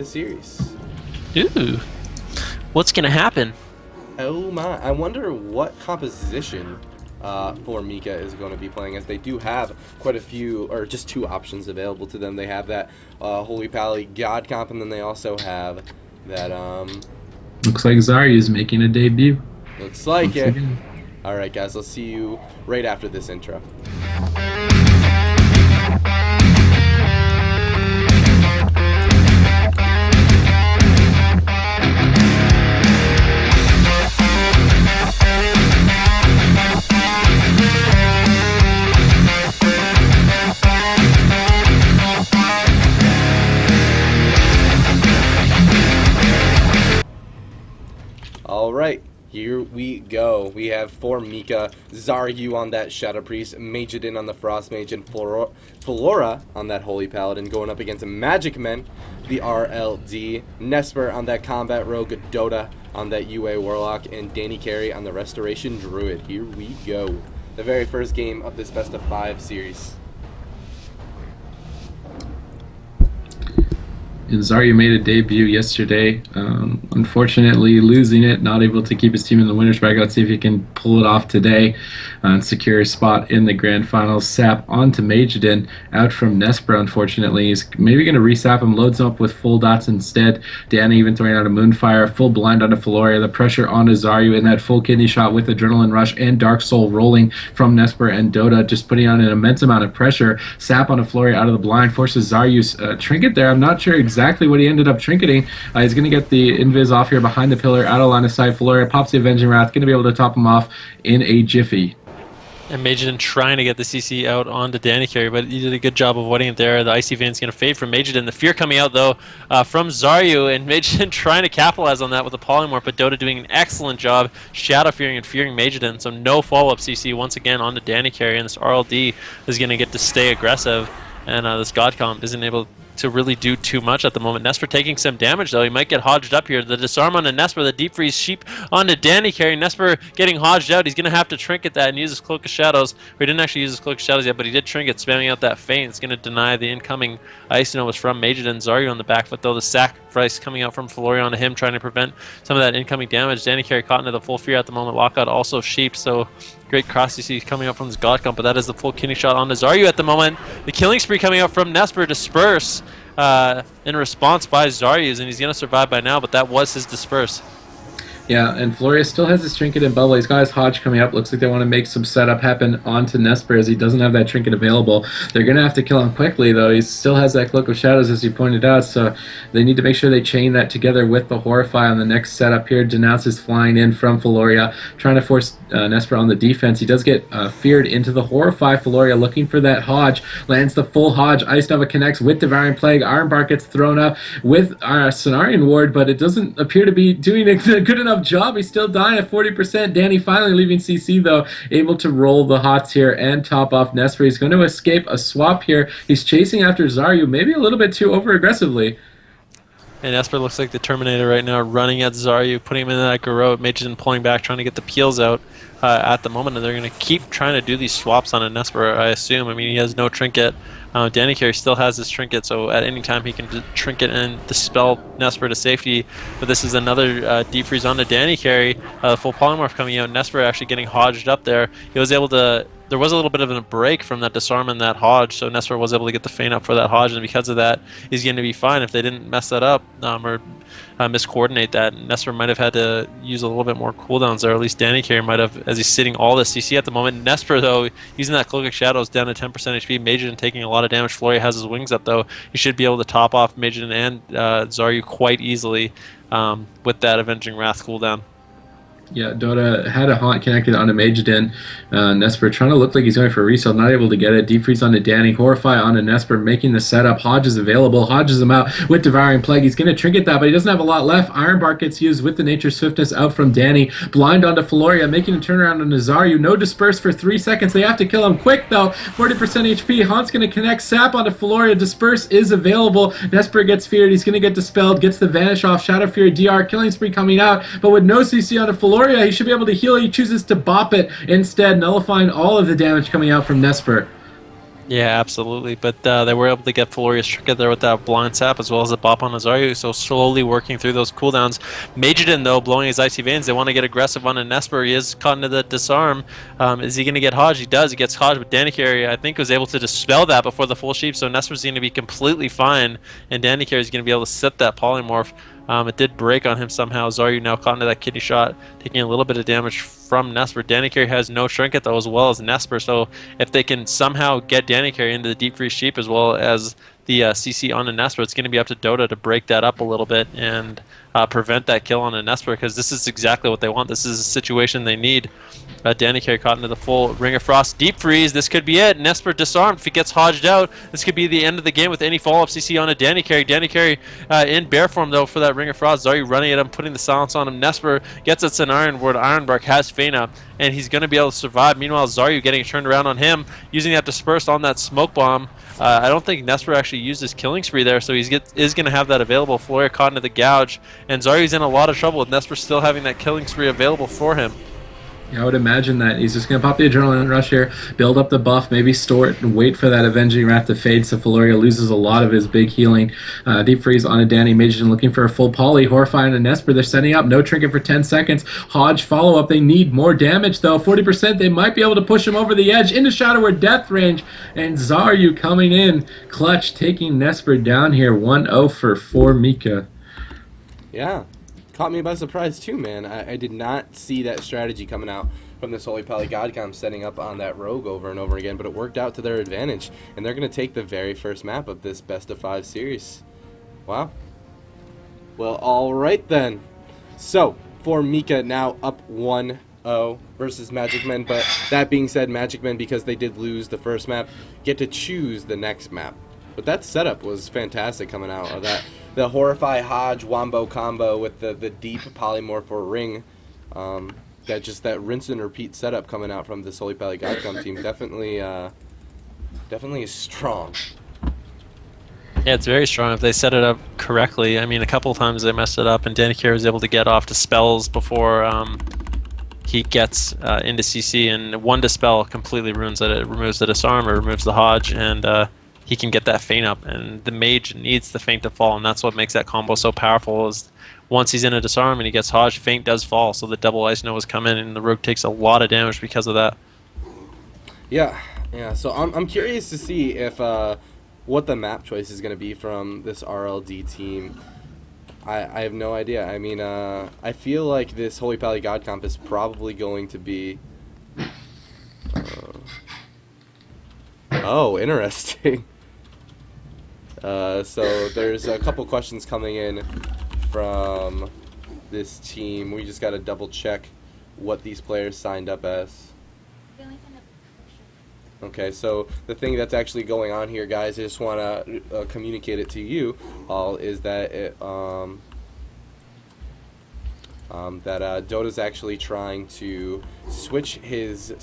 the series. Ooh. What's going to happen? Oh my, I wonder what composition for mecah is going to be playing, as they do have quite a few, or just two options available to them. They have that RMPally Godcomp, and then they also have that Looks like Xaryu is making a debut. Looks like it. Alright guys, let's see you right after this intro. Alright, here we go. We have for mecah, Xaryu on that Shadow Priest, Mageiden on the Frost Mage, and Felorea on that Holy Paladin, going up against Magik Men, the RLD, Nessper on that Combat Rogue, Dota on that UA Warlock, and Dannycarey on the Restoration Druid. Here we go. The very first game of this best of 5 series. And Xaryu made a debut yesterday, unfortunately losing it, not able to keep his team in the winner's bracket. Let's see if he can pull it off today and secure a spot in the grand finals. Sap onto Mageiden, out from Nessper, unfortunately. He's maybe going to resap him, loads him up with full dots instead. Danny even throwing out a Moonfire, full blind onto Felorea, the pressure onto Xaryu in that full kidney shot with Adrenaline Rush and Dark Soul rolling from Nessper and Dota, just putting on an immense amount of pressure. Sap onto Felorea out of the blind, forces Xaryu's trinket there. I'm not sure exactly what he ended up trinketing. He's going to get the invis off here behind the pillar, out of line of sight. Felorea pops the Avenging Wrath, going to be able to top him off in a jiffy. And Mageiden trying to get the CC out onto Dannycarey, but he did a good job avoiding it there. The Icy Vein's going to fade from Mageiden. The Fear coming out, though, from Xaryu, and Mageiden trying to capitalize on that with the Polymorph, but Dota doing an excellent job Shadow Fearing and Fearing Mageiden, so no follow-up CC once again onto Dannycarey, and this RLD is going to get to stay aggressive, and this Godcomp isn't able to really do too much at the moment. Nessper taking some damage, though. He might get hodged up here. The disarm onto Nessper, the deep freeze sheep onto Dannycarey. Nessper getting hodged out. He's going to have to trinket that and use his Cloak of Shadows. Or he didn't actually use his Cloak of Shadows yet, but he did trinket, spamming out that feint. It's going to deny the incoming Ice Nova from Mageiden. Xaryu on the back foot, though. The sacrifice coming out from Felorea onto him, trying to prevent some of that incoming damage. Dannycarey caught into the full fear at the moment. Lockout also sheep, so great cross CC coming out from his Godcomp, but that is the full kidney shot onto Xaryu at the moment. The killing spree coming out from Nessper, disperse in response by Xaryu, and he's going to survive by now, but that was his disperse. Yeah, and Felorea still has his trinket and bubble. He's got his Hodge coming up. Looks like they want to make some setup happen onto Nessper, as he doesn't have that trinket available. They're going to have to kill him quickly, though. He still has that Cloak of Shadows, as you pointed out, so they need to make sure they chain that together with the Horrify on the next setup here. Denounce is flying in from Felorea, trying to force Nessper on the defense. He does get feared into the Horrify. Felorea looking for that Hodge, lands the full Hodge. Ice Nova connects with Devouring Plague. Ironbark gets thrown up with Cenarian Ward, but it doesn't appear to be doing a good enough job. He's still dying at 40%. Danny finally leaving CC, though, able to roll the hots here and top off Nessper. He's going to escape a swap here. He's chasing after Xaryu, maybe a little bit too over-aggressively. And Nessper looks like the Terminator right now, running at Xaryu, putting him in that garrote. Mageiden pulling back, trying to get the peels out at the moment, and they're going to keep trying to do these swaps on a Nessper, I assume. I mean, he has no trinket. Dannycarey still has his trinket, so at any time he can trinket and dispel Nessper to safety. But this is another deep freeze onto Dannycarey. Full polymorph coming out. Nessper actually getting hodged up there. He was able to. There was a little bit of a break from that disarm and that Hodge, so Nessper was able to get the feint up for that Hodge, and because of that, he's going to be fine. If they didn't mess that up or miscoordinate that, Nessper might have had to use a little bit more cooldowns there, or at least Dannycarey might have, as he's sitting all the CC at the moment. Nessper, though, using that Cloak of Shadows down to 10% HP. Mageiden taking a lot of damage. Felorea has his wings up, though. He should be able to top off Mageiden and Xaryu quite easily with that Avenging Wrath cooldown. Yeah, Dota had a haunt connected onto Mageiden. Nessper trying to look like he's going for a resale, not able to get it. Deep freeze onto Danny, Horrify onto Nessper, making the setup. Hodge is available, hodges him out with Devouring Plague. He's going to trinket that, but he doesn't have a lot left. Ironbark gets used with the Nature Swiftness out from Danny. Blind onto Felorea, making a turnaround on Xaryu. No disperse for 3 seconds. They have to kill him quick, though. 40% HP. Haunt's going to connect. Sap onto Felorea. Disperse is available. Nessper gets feared. He's going to get dispelled. Gets the Vanish off. Shadow Fury DR. Killing Spree coming out, but with no CC onto Felorea, he should be able to heal. He chooses to bop it instead, nullifying all of the damage coming out from Nessper. Yeah, absolutely. But they were able to get Feloria's trinket there with that blind sap as well as the bop on Xaryu. So slowly working through those cooldowns. Mageiden, though, blowing his icy veins. They want to get aggressive on a Nessper. He is caught into the disarm. Is he going to get Hodge? He does. He gets Hodge, but Dannycarey, I think, was able to dispel that before the full sheep. So Nesper's going to be completely fine, and Dannycarey is going to be able to set that polymorph. It did break on him somehow. Xaryu now caught into that kidney shot, taking a little bit of damage from Nessper. Dannycarey has no trinket, though, as well as Nessper. So if they can somehow get Dannycarey into the deep freeze sheep as well as the CC on a Nessper, it's going to be up to Dota to break that up a little bit and prevent that kill on a Nessper, because this is exactly what they want. This is a situation they need. Dannycarey caught into the full Ring of Frost deep freeze. This could be it. Nessper disarmed. If he gets hodged out, this could be the end of the game with any follow-up CC on a Dannycarey. Dannycarey in bear form, though, for that Ring of Frost. Xaryu running at him, putting the silence on him. Nessper gets it an Iron Ward. Ironbark has Feina, and he's going to be able to survive. Meanwhile, Xaryu getting turned around on him, using that disperse on that smoke bomb. I don't think Nessper actually used his killing spree there, so is going to have that available. Felorea caught into the gouge, and Zaryu's in a lot of trouble with Nessper still having that killing spree available for him. Yeah, I would imagine that he's just going to pop the Adrenaline Rush here, build up the buff, maybe store it and wait for that Avenging Wrath to fade, so Felorea loses a lot of his big healing. Deep Freeze on a Danny. Mageiden looking for a full poly. Horrifying and Nessper, they're setting up. No trinket for 10 seconds. Hodge follow-up. They need more damage, though. 40%. They might be able to push him over the edge into Shadower death range. And Xaryu coming in. Clutch taking Nessper down here. 1-0 for mecah. Yeah. Caught me by surprise too, man. I did not see that strategy coming out from this RMPally Godcomp setting up on that rogue over and over again, but it worked out to their advantage, and they're going to take the very first map of this best-of-5 series. Wow. Well, alright then. So, for mecah now up 1-0 versus Magik Men, but that being said, Magik Men, because they did lose the first map, get to choose the next map. But that setup was fantastic coming out of that. The Horrify Hodge Wombo combo with the deep polymorph or ring, that rinse and repeat setup coming out from the RMPally Godcomp team definitely is strong. Yeah, it's very strong if they set it up correctly. I mean, a couple of times they messed it up, and Dannycarey was able to get off to spells before he gets into CC, and one dispel completely ruins it. It removes the disarm, or removes the Hodge, and he can get that feint up, and the mage needs the feint to fall, and that's what makes that combo so powerful. Is once he's in a disarm and he gets Hodge, feint does fall, so the double ice novas come in, and the rogue takes a lot of damage because of that. Yeah. So I'm curious to see if what the map choice is going to be from this RLD team. I have no idea. I mean, I feel like this RMPally Godcomp is probably going to be. Oh, interesting. So there's a couple questions coming in from this team. We just got to double check what these players signed up as. Okay, so the thing that's actually going on here, guys, I just want to communicate it to you all, is that Dota's actually trying to switch his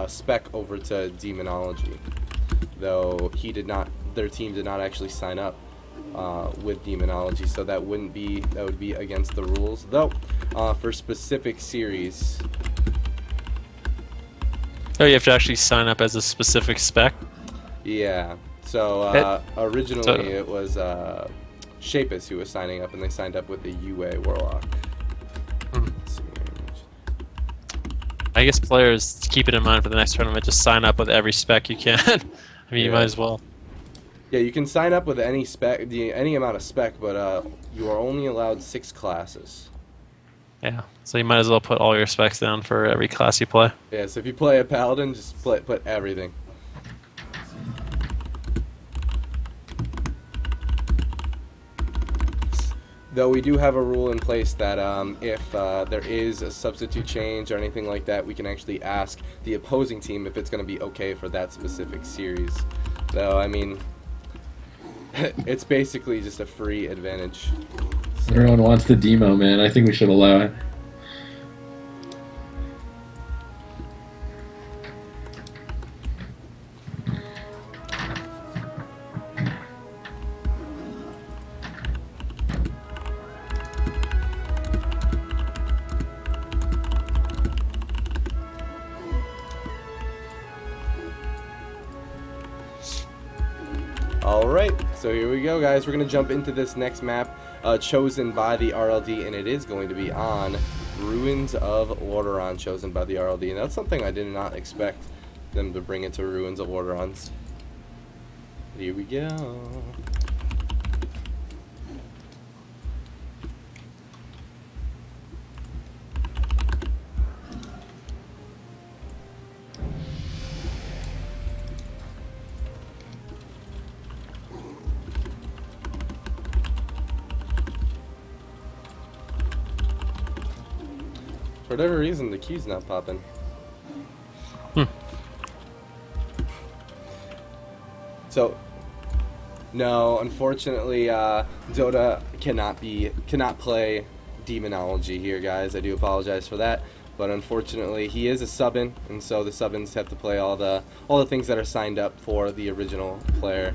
spec over to Demonology, though their team did not actually sign up with Demonology, so that would be against the rules, though. For specific series. Oh, you have to actually sign up as a specific spec? Yeah. So originally it was Shapis who was signing up, and they signed up with the UA Warlock. Let's see. I guess players, keep it in mind for the next tournament, just sign up with every spec you can. I mean, you might as well. Yeah, you can sign up with any spec, any amount of spec, but you are only allowed 6 classes. Yeah, so you might as well put all your specs down for every class you play. Yeah, so if you play a Paladin, just put everything. Though we do have a rule in place that if there is a substitute change or anything like that, we can actually ask the opposing team if it's going to be okay for that specific series. Though, I mean, it's basically just a free advantage. Everyone wants the demo, man. I think we should allow it. So here we go, guys. We're going to jump into this next map chosen by the RLD, and it is going to be on Ruins of Lordaeron, chosen by the RLD. And that's something I did not expect them to bring into Ruins of Lordaeron. Here we go. For whatever reason, the key's not popping. So, no, unfortunately, Dota cannot play Demonology here, guys. I do apologize for that, but unfortunately, he is a sub-in, and so the sub-ins have to play all the things that are signed up for the original player.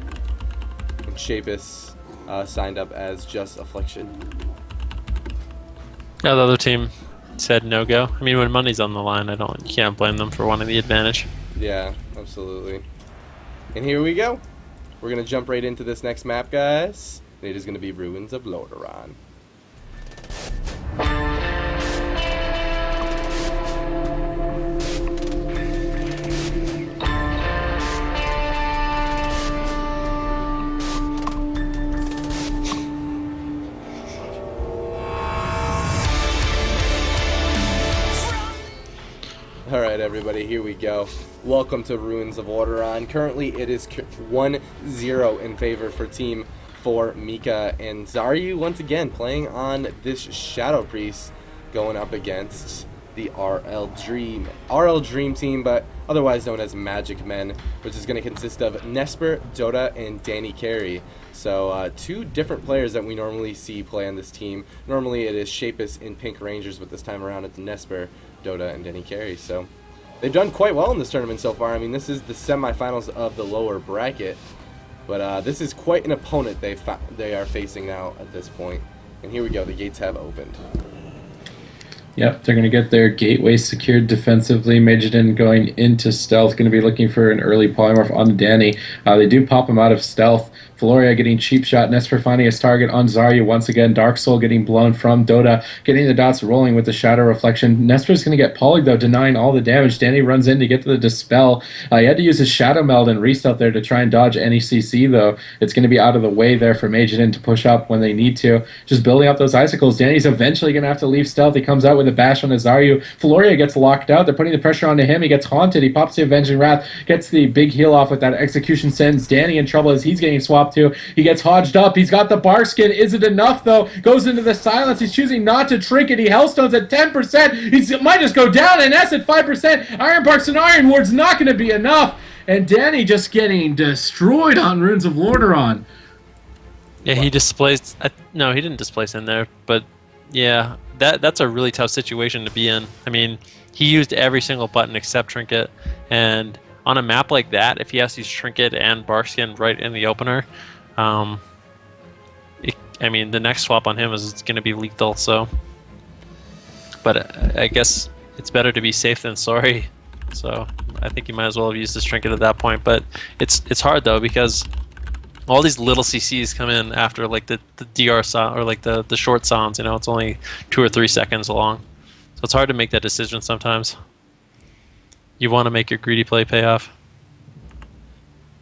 And Shapis signed up as just Affliction. Yeah, the other team said no go. I mean, when money's on the line, you can't blame them for wanting the advantage. Yeah, absolutely. And here we go. We're gonna jump right into this next map, guys. It is gonna be Ruins of Lordaeron. Alright, everybody, here we go. Welcome to Ruins of Lordaeron. Currently, it is 1-0 in favor for Team 4 mecah, and Xaryu once again playing on this Shadow Priest, going up against the RL Dream team, but otherwise known as Magik Men, which is going to consist of Nessper, Dota, and Dannycarry. So two different players that we normally see play on this team. Normally it is Shapis in Pink Rangers, but this time around it's Nessper, Dota, and Dannycarry. So they've done quite well in this tournament so far. I mean, this is the semifinals of the lower bracket, but this is quite an opponent they are facing now at this point. And here we go, the gates have opened. Yep, they're going to get their gateway secured defensively. Mageiden going into stealth, going to be looking for an early polymorph on the Danny. They do pop him out of stealth. Felorea getting cheap shot. Nessper finding his target on Xaryu once again. Dark Soul getting blown from Dota. Getting the dots rolling with the Shadow Reflection. Nesper's going to get polyed though, denying all the damage. Danny runs in to get to the Dispel. He had to use his Shadow Meld and Resto there to try and dodge any CC though. It's going to be out of the way there for Mageiden to push up when they need to. Just building up those icicles. Danny's eventually going to have to leave stealth. He comes out with a bash on his Xaryu. Felorea gets locked out. They're putting the pressure onto him. He gets haunted. He pops the Avenging Wrath. Gets the big heal off with that execution. Sends Danny in trouble as he's getting swapped too. He gets hodged up. He's got the Barskin. Is it enough though? Goes into the silence. He's choosing not to trinket. He Hellstones at 10%. He might just go down. And S at 5%. Iron Barks and Iron Ward's not going to be enough. And Danny just getting destroyed on Runes of Lordaeron. Yeah, he displaced. No, he didn't displace in there, but yeah, that's a really tough situation to be in. I mean, he used every single button except Trinket, and on a map like that, if he has to use Trinket and Barskin right in the opener, I mean, the next swap on him is going to be lethal. So, but I guess it's better to be safe than sorry. So I think you might as well have used this Trinket at that point. But it's hard though, because all these little CCs come in after like the DR sound or like the short sounds. You know, it's only 2 or 3 seconds long, so it's hard to make that decision sometimes. You want to make your greedy play pay off.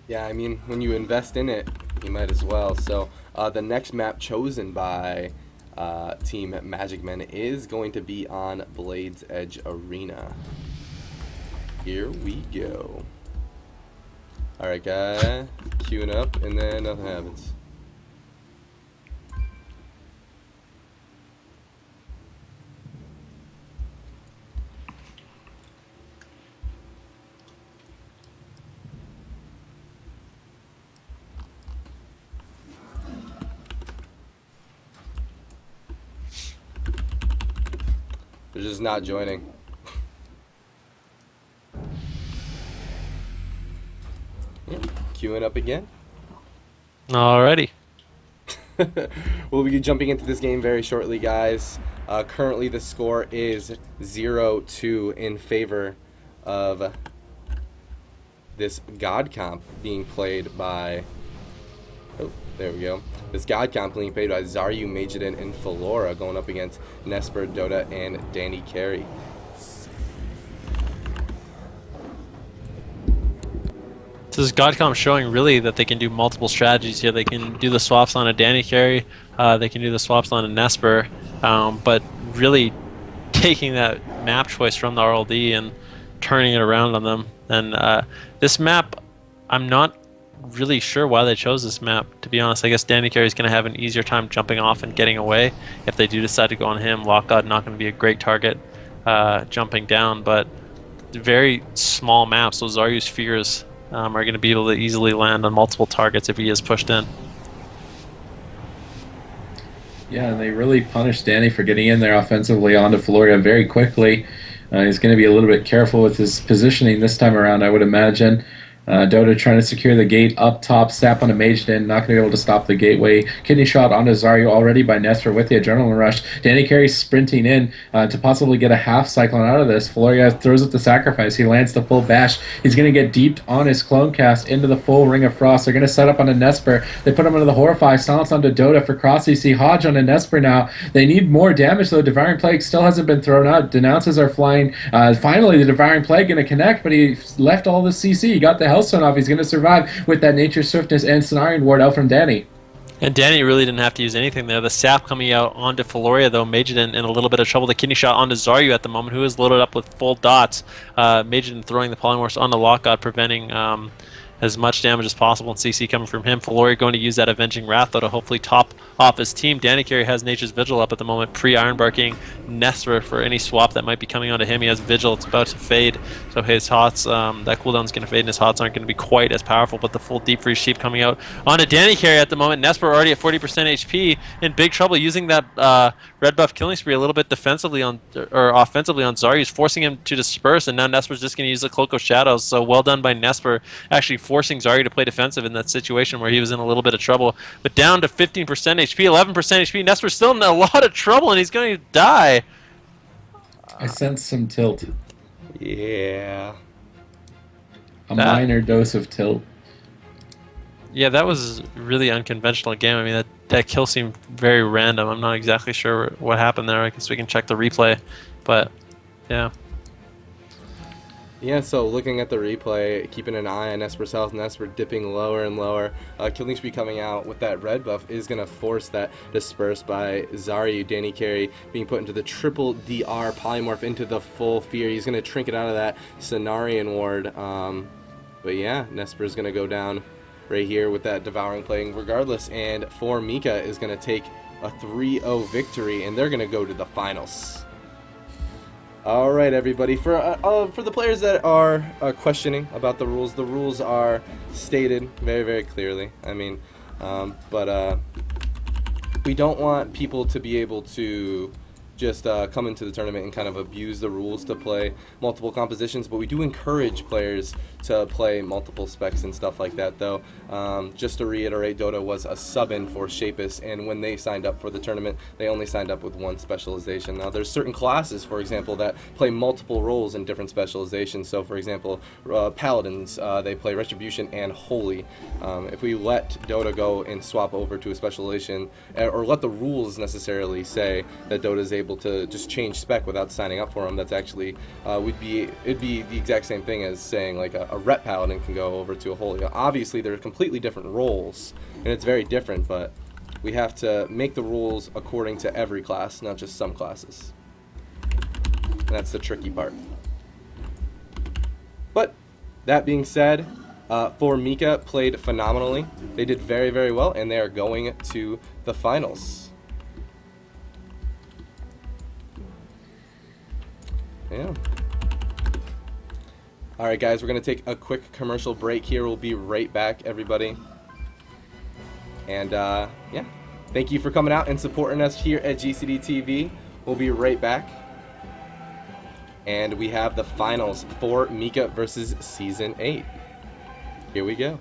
Yeah, I mean, when you invest in it, you might as well. So the next map chosen by Team Magik Men is going to be on Blade's Edge Arena. Here we go. Alright, guys, queuing up, and then nothing happens. They're just not joining. Queuing up again. Alrighty. We'll be jumping into this game very shortly, guys. Currently, the score is 0-2 in favor of this Godcomp being played by There we go. This Godcomp being played by Xaryu, Mageiden, and Felorea going up against Nessper, Dota, and Dannycarey. So this Godcomp showing really that they can do multiple strategies here. They can do the swaps on a Dannycarey, they can do the swaps on a Nessper, but really taking that map choice from the RLD and turning it around on them. And this map, I'm not really sure why they chose this map, to be honest. I guess Dannycarey is going to have an easier time jumping off and getting away if they do decide to go on him. Lock God not going to be a great target jumping down, but very small maps, so Xaryu's fears are going to be able to easily land on multiple targets if he is pushed in. Yeah, and they really punished Danny for getting in there offensively onto Felorea very quickly. He's going to be a little bit careful with his positioning this time around, I would imagine. Dota trying to secure the gate up top, sap on a Mageiden, not going to be able to stop the gateway. Kidney shot onto Xaryu already by Nessper with the Adrenaline Rush. Dannycarey sprinting in to possibly get a half Cyclone out of this. Felorea throws up the Sacrifice. He lands the full bash. He's going to get deeped on his Clone Cast into the full Ring of Frost. They're going to set up on a Nessper. They put him into the Horrify. Silence onto Dota for cross CC. Hodge on a Nessper now. They need more damage though. Devouring Plague still hasn't been thrown out. Denounces are flying. Finally, the Devouring Plague going to connect, but he left all the CC. He got the Hellstone off. He's going to survive with that Nature Swiftness and Cenarian Ward out from Danny. And Danny really didn't have to use anything there. The sap coming out onto Felorea, though, Mageiden in a little bit of trouble. The kidney shot onto Xaryu at the moment, who is loaded up with full dots. Mageiden throwing the Polymorphs on the Lockgod, preventing as much damage as possible, and CC coming from him. Felorea going to use that Avenging Wrath, though, to hopefully top off his team. Dannycarey has Nature's Vigil up at the moment, pre-Ironbarking Nessper for any swap that might be coming onto him. He has Vigil, it's about to fade, so his hots, that cooldown's going to fade, and his hots aren't going to be quite as powerful, but the full Deep Freeze Sheep coming out onto Dannycarey at the moment. Nessper already at 40% HP, in big trouble, using that red buff killing spree a little bit defensively on, or offensively on Xaryu, forcing him to disperse, and now Nesper's just going to use the Cloak of Shadows, so well done by Nessper, actually forcing Xaryu to play defensive in that situation where he was in a little bit of trouble. But down to 15% HP, 11% HP, Nesper's still in a lot of trouble, and he's going to die. I sense some tilt. Yeah. A minor dose of tilt. Yeah, that was a really unconventional game. I mean, that kill seemed very random. I'm not exactly sure what happened there. I guess we can check the replay. But, yeah. Yeah, so looking at the replay, keeping an eye on Nesper's health, Nessper dipping lower and lower. Killing Spree coming out with that red buff is going to force that disperse by Xaryu. Dannycarey being put into the triple DR polymorph into the full fear. He's going to trinket out of that Cenarian ward. But yeah, Nesper's going to go down right here with that Devouring Plague regardless. And for mecah is going to take a 3-0 victory, and they're going to go to the finals. All right, everybody. For the players that are questioning about the rules are stated very, very clearly. I mean, but we don't want people to be able to just come into the tournament and kind of abuse the rules to play multiple compositions, but we do encourage players to play multiple specs and stuff like that, though. Just to reiterate, Dota was a sub-in for Shapis, and when they signed up for the tournament, they only signed up with one specialization. Now, there's certain classes, for example, that play multiple roles in different specializations. So, for example, Paladins, they play Retribution and Holy. If we let Dota go and swap over to a specialization, or let the rules necessarily say that Dota is able to just change spec without signing up for them, that's actually it'd be the exact same thing as saying like a rep paladin can go over to a holy. Obviously they're completely different roles and it's very different, but we have to make the rules according to every class, not just some classes, and that's the tricky part. But that being said, for mecah, played phenomenally. They did very, very well, and they are going to the finals. Yeah. Alright guys, we're going to take a quick commercial break here. We'll be right back, everybody. And yeah, thank you for coming out and supporting us here at GCD TV. We'll be right back. And we have the finals for mecah versus Season 8. Here we go.